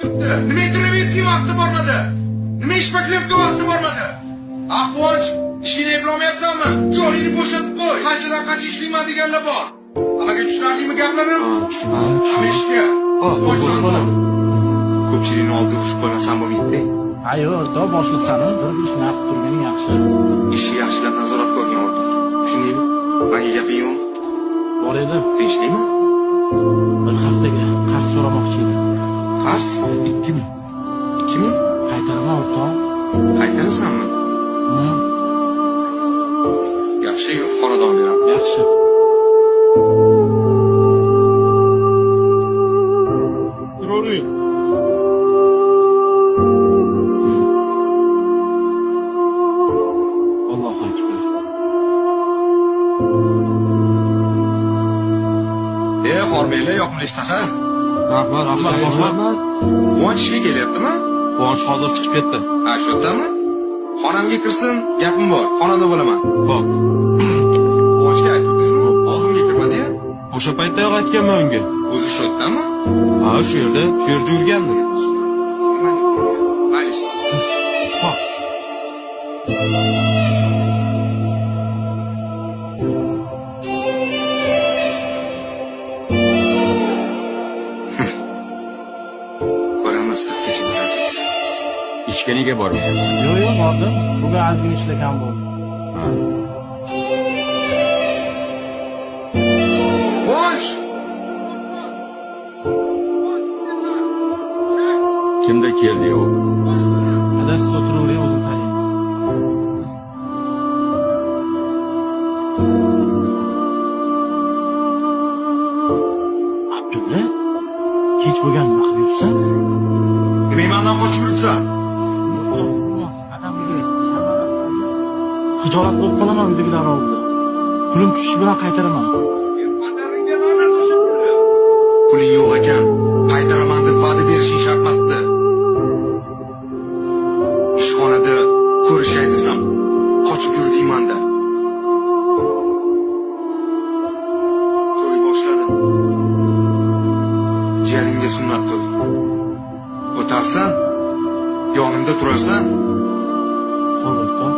turibdi? Nima intervyuga vaqti bormadi? Nima ish taklifga vaqti bormadi? Quvonch, ishingni eplolmayapsanmi? Joyingni bo'shatib qo'y. Qanchadan qancha ishlayman deganlar bor. Hammaga tushunarlimi gaplarim? Tushunaman. Ishga. Qo'ysan. Ko'pchilikni oldida urushib qolmasan bo'lmaydi. Ayo, o'rta boshliqsanu, bir ishni qilib turganing yaxshi. Ishni yaxshilab nazoratga olgan o'rta. Tushundingmi? Menga gaping yo'qmi? Bor edi. Tinchlikmi? Bir haftaga qarz so'ramoqchi edim. Qarz? 2000. 2000? Qaytaraman o'rta. Qaytarasanmi? Yaxshi, xonadon beraman. Yaxshi. Ro'ri. Allohu akbar. Xorbeylar yoqimli ishtaha. Rahmat, rahmat. Quvonch ishga kelyaptimi? Quvonch hozir chiqib ketdi. Ha, shu yerdami? Xonamga kirsin, gapim bor. Xonada bo'laman. Xo'p. Quvonchga aytdingizmi? Oldimga kirmadi-ya. O'sha paytda aytganman unga. O'zi shu yerdami? Ha, shu yerda yurgandi. Mayli. Xo'p. Ko'ramiz kecha bilan ketsin. Ishga nega bormayapsan? Yo'q, bordim. Bugun ozgina ishlagan bo'ldi. Quvonch! Kimda keldi u? Adasiz o'tiravering, o'zim taniyman. Abdulla, kech bo'lgan nima qilib yursan? Nima mendan qochib yuribsan? Xijolat bo'lib qolaman uydagilar oldida. Pulim tushishi bilan qaytaraman. Puling yo'q ekan. Qaytaraman deb va'da berishing shart emasdi. Ishxonada ko'rishay desam, qochib yur deyman-da. To'y boshladim. Jiyaningga sunnat to'y. O'tarsan, yonimda turarsan. Xo'p, o'rtoq.